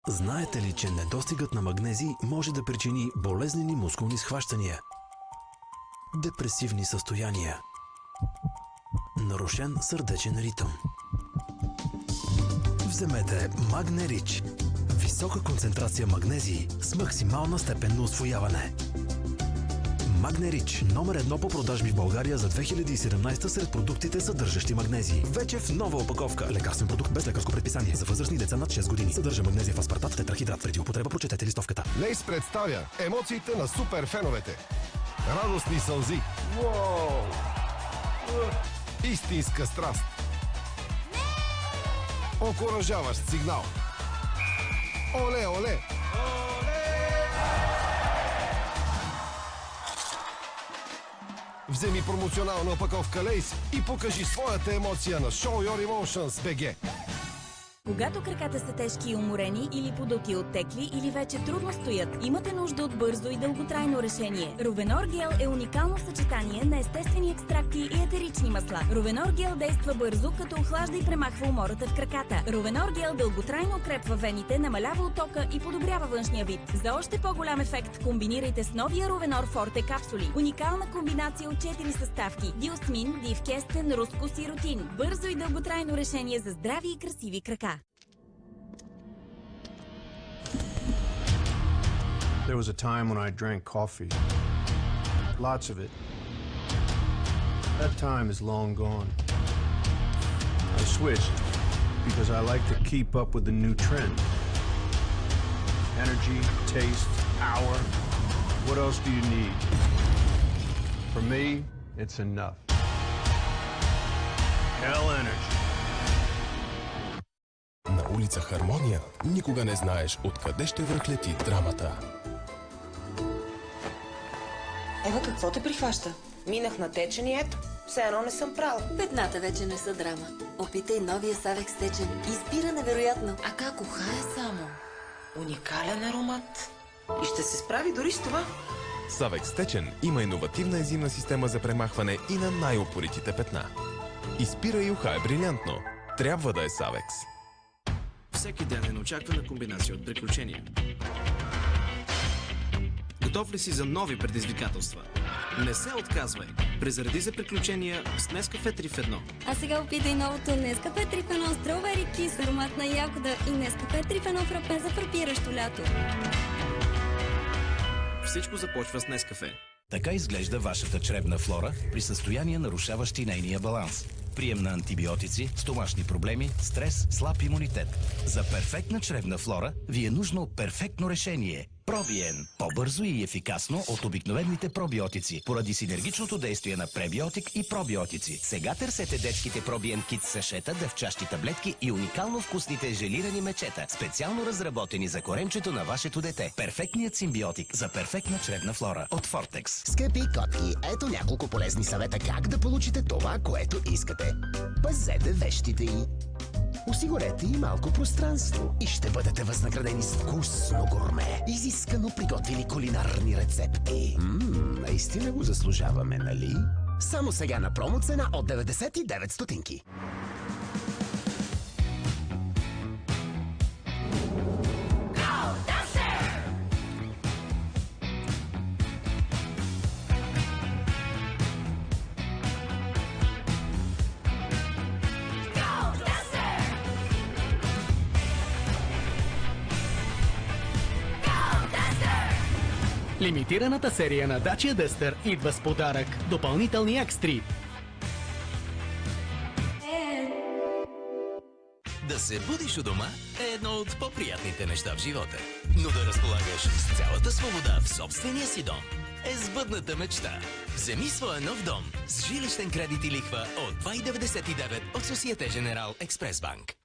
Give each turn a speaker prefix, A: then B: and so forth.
A: Знаете ли, че недостигът на магнезий може да причини болезнени мускулни схващания, депресивни състояния, нарушен сърдечен ритъм? Вземете Магнерич. Висока концентрация магнезий с максимална степен на усвояване. Магнерич, номер 1 по продажби в България за 2017 сред продуктите, съдържащи магнезий. Вече в нова опаковка. Лекарствен продукт без лекарско предписание за възрастни деца над 6 години. Съдържа магнезиев аспартат, тетрахидрат. Преди употреба прочетете листовката.
B: Лейс представя емоциите на суперфеновете. Радостни сълзи. Истинска страст. Окуражаващ сигнал. Оле, оле! Вземи промоционална опаковка Лейс и покажи своята емоция на Show Your Emotions BG.
C: Когато краката са тежки и уморени, или подути оттекли, или вече трудно стоят, имате нужда от бързо и дълготрайно решение. Ровенор Гел е уникално съчетание на естествени екстракти и етерични масла. Ровенор Гел действа бързо, като охлажда и премахва умората в краката. Ровенор Гел дълготрайно укрепва вените, намалява оттока и подобрява външния вид. За още по-голям ефект комбинирайте с новия Ровенор Форте капсули. Уникална комбинация от 4 съставки: диосмин, дивкестен, рускос и рутин. Бързо и дълготрайно решение за здрави и красиви крака.
D: There was a time when I drank coffee. Lots of it. That time is long gone. I switched because I like to keep up with the new trends. Energy, taste, power. What else do you need? For me, it's enough. Hell Energy.
E: На улица Хармония никога не знаеш откъде ще връхлети драмата.
F: Ева, какво те прихваща? Минах на течен и ето, все едно не съм прал.
G: Петната вече не са драма. Опитай новия Савекс течен. Изпира невероятно.
F: А как ухае само? Уникален аромат. И ще се справи дори с това.
E: Савекс Течен има иновативна ензимна система за премахване и на най-упоритите петна. Изпира и ухае брилянтно. Трябва да е Савекс.
A: Всеки ден е неочаквана комбинация от приключения. Готов ли си за нови предизвикателства? Не се отказвай! Презареди за приключения с Нескафе 3 в 1.
H: А сега опитай новото Нескафе 3 в 1 стrawberry kiss, аромат на ягода, и Нескафе 3 в 1 фрапе за фрапиращо лято.
A: Всичко започва с Нескафе.
I: Така изглежда вашата чревна флора при състояния, нарушаващи нейния баланс. Прием на антибиотици, стомашни проблеми, стрес, слаб имунитет. За перфектна чревна флора ви е нужно перфектно решение. Пробиен. По-бързо и ефикасно от обикновените пробиотици, поради синергичното действие на пребиотик и пробиотици. Сега търсете детските пробиен кит сашета, дъвчащи таблетки и уникално вкусните желирани мечета, специално разработени за коремчето на вашето дете. Перфектният симбиотик за перфектна чревна флора от Фортекс.
J: Скъпи котки, ето няколко полезни съвета как да получите това, което искате. Пазете вещите й. Осигурете и малко пространство и ще бъдете възнаградени с вкусно гурме. Изискано приготвени кулинарни рецепти. Наистина го заслужаваме, нали? Само сега на промоцена от 99 стотинки.
K: Лимитираната серия на Dacia Duster идва с подарък – допълнителни X3.
L: Да се будиш у дома е едно от по-приятните неща в живота. Но да разполагаш с цялата свобода в собствения си дом е сбъдната мечта. Вземи своя нов дом с жилищен кредит и лихва от 2,99 от Societe Generale Express Bank.